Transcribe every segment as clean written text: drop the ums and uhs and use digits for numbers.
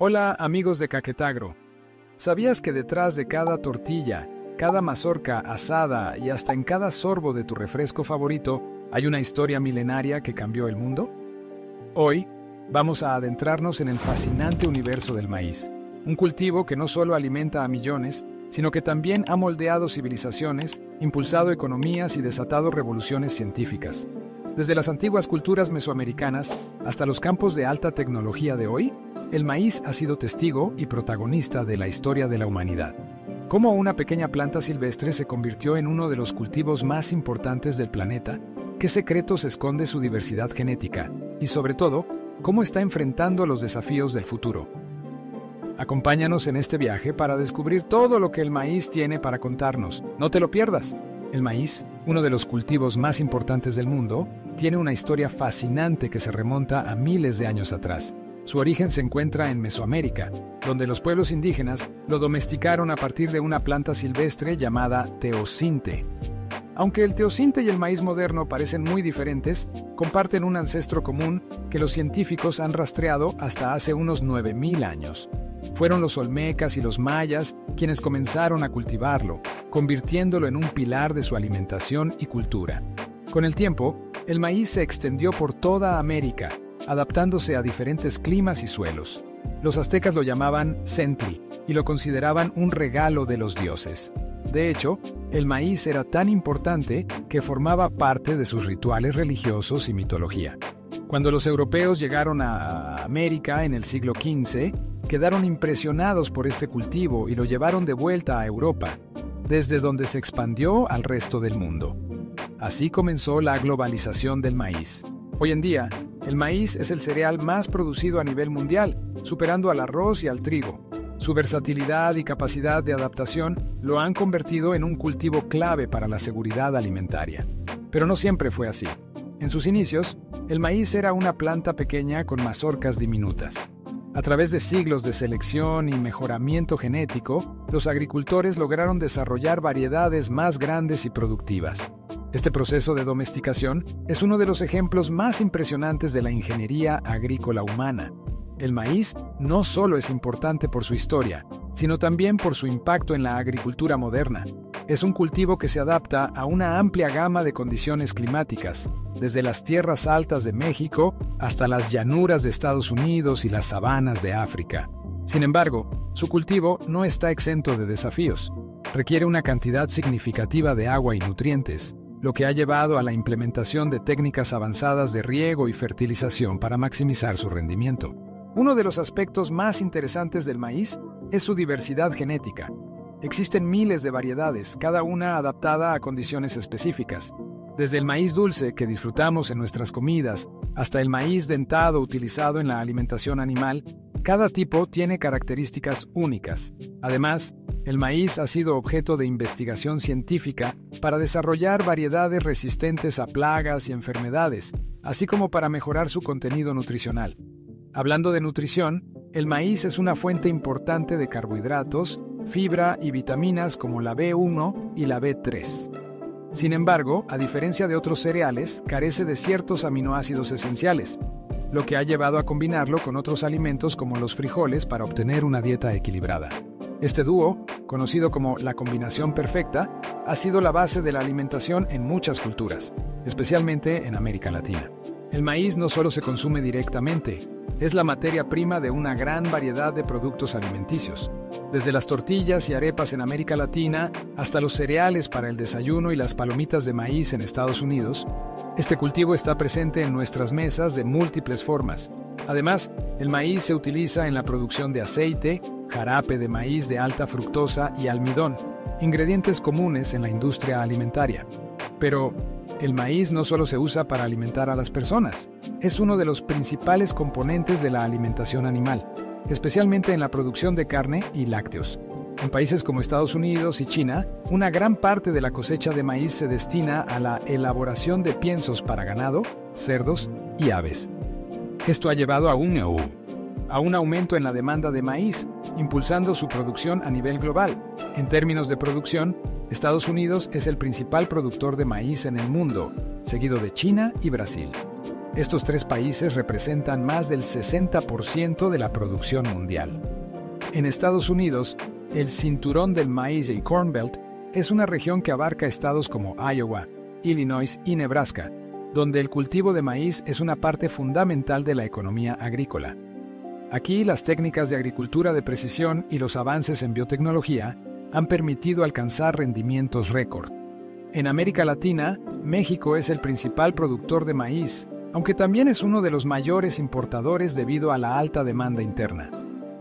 Hola amigos de Caquetagro. ¿Sabías que detrás de cada tortilla, cada mazorca asada y hasta en cada sorbo de tu refresco favorito hay una historia milenaria que cambió el mundo? Hoy vamos a adentrarnos en el fascinante universo del maíz, un cultivo que no solo alimenta a millones, sino que también ha moldeado civilizaciones, impulsado economías y desatado revoluciones científicas. Desde las antiguas culturas mesoamericanas hasta los campos de alta tecnología de hoy, el maíz ha sido testigo y protagonista de la historia de la humanidad. Cómo una pequeña planta silvestre se convirtió en uno de los cultivos más importantes del planeta, qué secretos esconde su diversidad genética y, sobre todo, cómo está enfrentando los desafíos del futuro. Acompáñanos en este viaje para descubrir todo lo que el maíz tiene para contarnos. No te lo pierdas. El maíz, uno de los cultivos más importantes del mundo, tiene una historia fascinante que se remonta a miles de años atrás. Su origen se encuentra en Mesoamérica, donde los pueblos indígenas lo domesticaron a partir de una planta silvestre llamada teosinte. Aunque el teosinte y el maíz moderno parecen muy diferentes, comparten un ancestro común que los científicos han rastreado hasta hace unos 9000 años. Fueron los olmecas y los mayas quienes comenzaron a cultivarlo, convirtiéndolo en un pilar de su alimentación y cultura. Con el tiempo, el maíz se extendió por toda América, adaptándose a diferentes climas y suelos. Los aztecas lo llamaban centli y lo consideraban un regalo de los dioses. De hecho, el maíz era tan importante que formaba parte de sus rituales religiosos y mitología. Cuando los europeos llegaron a América en el siglo XV, quedaron impresionados por este cultivo y lo llevaron de vuelta a Europa, desde donde se expandió al resto del mundo. Así comenzó la globalización del maíz. Hoy en día, el maíz es el cereal más producido a nivel mundial, superando al arroz y al trigo. Su versatilidad y capacidad de adaptación lo han convertido en un cultivo clave para la seguridad alimentaria. Pero no siempre fue así. En sus inicios, el maíz era una planta pequeña con mazorcas diminutas. A través de siglos de selección y mejoramiento genético, los agricultores lograron desarrollar variedades más grandes y productivas. Este proceso de domesticación es uno de los ejemplos más impresionantes de la ingeniería agrícola humana. El maíz no solo es importante por su historia, sino también por su impacto en la agricultura moderna. Es un cultivo que se adapta a una amplia gama de condiciones climáticas, desde las tierras altas de México hasta las llanuras de Estados Unidos y las sabanas de África. Sin embargo, su cultivo no está exento de desafíos. Requiere una cantidad significativa de agua y nutrientes, lo que ha llevado a la implementación de técnicas avanzadas de riego y fertilización para maximizar su rendimiento. Uno de los aspectos más interesantes del maíz es su diversidad genética. Existen miles de variedades, cada una adaptada a condiciones específicas. Desde el maíz dulce que disfrutamos en nuestras comidas hasta el maíz dentado utilizado en la alimentación animal, cada tipo tiene características únicas. Además, el maíz ha sido objeto de investigación científica para desarrollar variedades resistentes a plagas y enfermedades, así como para mejorar su contenido nutricional. Hablando de nutrición, el maíz es una fuente importante de carbohidratos, fibra y vitaminas como la B1 y la B3. Sin embargo, a diferencia de otros cereales, carece de ciertos aminoácidos esenciales, lo que ha llevado a combinarlo con otros alimentos como los frijoles para obtener una dieta equilibrada. Este dúo, conocido como la combinación perfecta, ha sido la base de la alimentación en muchas culturas, especialmente en América Latina. El maíz no solo se consume directamente, es la materia prima de una gran variedad de productos alimenticios. Desde las tortillas y arepas en América Latina hasta los cereales para el desayuno y las palomitas de maíz en Estados Unidos, este cultivo está presente en nuestras mesas de múltiples formas. Además, el maíz se utiliza en la producción de aceite, jarape de maíz de alta fructosa y almidón, ingredientes comunes en la industria alimentaria. Pero el maíz no solo se usa para alimentar a las personas, es uno de los principales componentes de la alimentación animal, especialmente en la producción de carne y lácteos. En países como Estados Unidos y China, una gran parte de la cosecha de maíz se destina a la elaboración de piensos para ganado, cerdos y aves. Esto ha llevado a un aumento en la demanda de maíz, impulsando su producción a nivel global. En términos de producción, Estados Unidos es el principal productor de maíz en el mundo, seguido de China y Brasil. Estos tres países representan más del 60% de la producción mundial. En Estados Unidos, el Cinturón del Maíz y Corn Belt es una región que abarca estados como Iowa, Illinois y Nebraska, donde el cultivo de maíz es una parte fundamental de la economía agrícola. Aquí, las técnicas de agricultura de precisión y los avances en biotecnología han permitido alcanzar rendimientos récord. En América Latina, México es el principal productor de maíz, aunque también es uno de los mayores importadores debido a la alta demanda interna.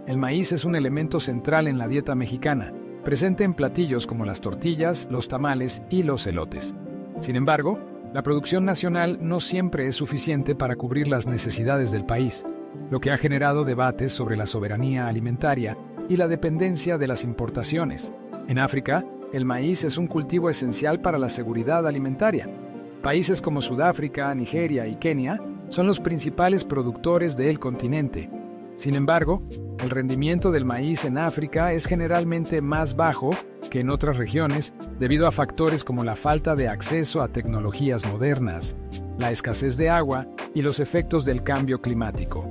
El maíz es un elemento central en la dieta mexicana, presente en platillos como las tortillas, los tamales y los elotes. Sin embargo, la producción nacional no siempre es suficiente para cubrir las necesidades del país, lo que ha generado debates sobre la soberanía alimentaria y la dependencia de las importaciones. En África, el maíz es un cultivo esencial para la seguridad alimentaria. Países como Sudáfrica, Nigeria y Kenia son los principales productores del continente. Sin embargo, el rendimiento del maíz en África es generalmente más bajo que en otras regiones debido a factores como la falta de acceso a tecnologías modernas, la escasez de agua y los efectos del cambio climático.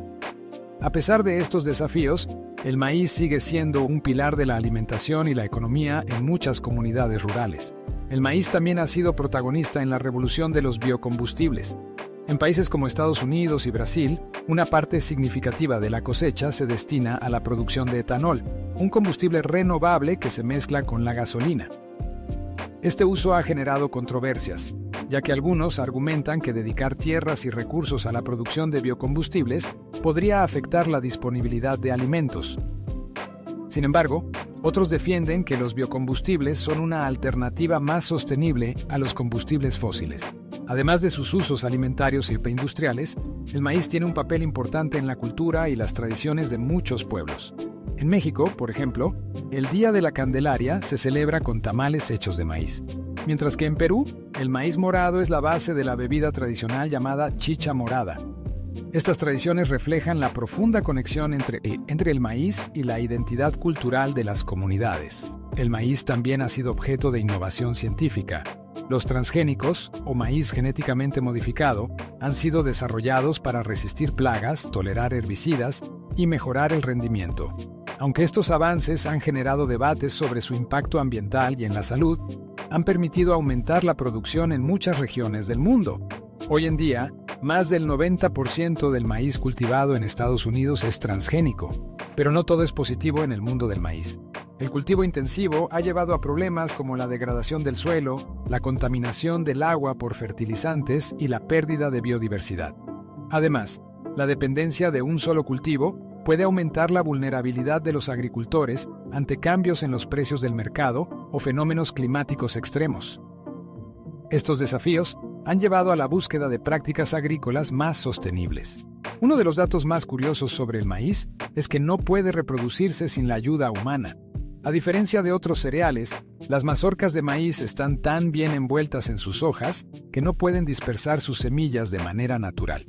A pesar de estos desafíos, el maíz sigue siendo un pilar de la alimentación y la economía en muchas comunidades rurales. El maíz también ha sido protagonista en la revolución de los biocombustibles. En países como Estados Unidos y Brasil, una parte significativa de la cosecha se destina a la producción de etanol, un combustible renovable que se mezcla con la gasolina. Este uso ha generado controversias, ya que algunos argumentan que dedicar tierras y recursos a la producción de biocombustibles podría afectar la disponibilidad de alimentos. Sin embargo, otros defienden que los biocombustibles son una alternativa más sostenible a los combustibles fósiles. Además de sus usos alimentarios y industriales, el maíz tiene un papel importante en la cultura y las tradiciones de muchos pueblos. En México, por ejemplo, el Día de la Candelaria se celebra con tamales hechos de maíz. Mientras que en Perú, el maíz morado es la base de la bebida tradicional llamada chicha morada. Estas tradiciones reflejan la profunda conexión entre el maíz y la identidad cultural de las comunidades. El maíz también ha sido objeto de innovación científica. Los transgénicos, o maíz genéticamente modificado, han sido desarrollados para resistir plagas, tolerar herbicidas y mejorar el rendimiento. Aunque estos avances han generado debates sobre su impacto ambiental y en la salud, han permitido aumentar la producción en muchas regiones del mundo. Hoy en día, más del 90% del maíz cultivado en Estados Unidos es transgénico, pero no todo es positivo en el mundo del maíz. El cultivo intensivo ha llevado a problemas como la degradación del suelo, la contaminación del agua por fertilizantes y la pérdida de biodiversidad. Además, la dependencia de un solo cultivo puede aumentar la vulnerabilidad de los agricultores ante cambios en los precios del mercado o fenómenos climáticos extremos. Estos desafíos han llevado a la búsqueda de prácticas agrícolas más sostenibles. Uno de los datos más curiosos sobre el maíz es que no puede reproducirse sin la ayuda humana. A diferencia de otros cereales, las mazorcas de maíz están tan bien envueltas en sus hojas que no pueden dispersar sus semillas de manera natural.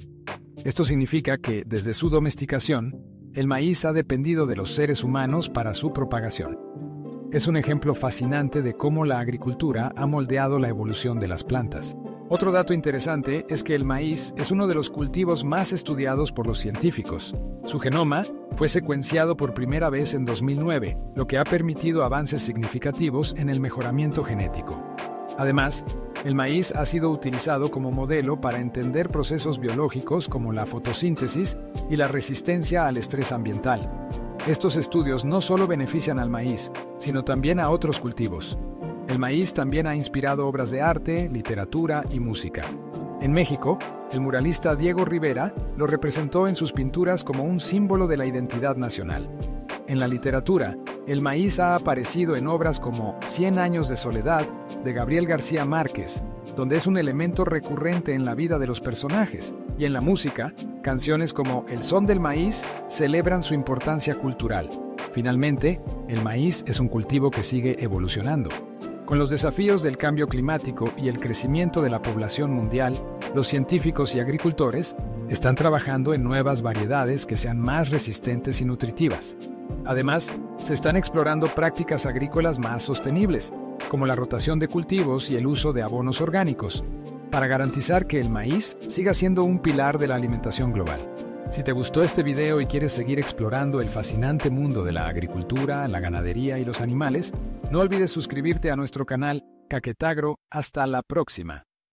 Esto significa que, desde su domesticación, el maíz ha dependido de los seres humanos para su propagación. Es un ejemplo fascinante de cómo la agricultura ha moldeado la evolución de las plantas. Otro dato interesante es que el maíz es uno de los cultivos más estudiados por los científicos. Su genoma fue secuenciado por primera vez en 2009, lo que ha permitido avances significativos en el mejoramiento genético. Además, el maíz ha sido utilizado como modelo para entender procesos biológicos como la fotosíntesis y la resistencia al estrés ambiental. Estos estudios no solo benefician al maíz, sino también a otros cultivos. El maíz también ha inspirado obras de arte, literatura y música. En México, el muralista Diego Rivera lo representó en sus pinturas como un símbolo de la identidad nacional. En la literatura, el maíz ha aparecido en obras como 100 años de soledad, de Gabriel García Márquez, donde es un elemento recurrente en la vida de los personajes. Y en la música, canciones como El son del maíz celebran su importancia cultural. Finalmente, el maíz es un cultivo que sigue evolucionando. Con los desafíos del cambio climático y el crecimiento de la población mundial, los científicos y agricultores están trabajando en nuevas variedades que sean más resistentes y nutritivas. Además, se están explorando prácticas agrícolas más sostenibles, como la rotación de cultivos y el uso de abonos orgánicos. para garantizar que el maíz siga siendo un pilar de la alimentación global. Si te gustó este video y quieres seguir explorando el fascinante mundo de la agricultura, la ganadería y los animales, no olvides suscribirte a nuestro canal Caquetagro. Hasta la próxima.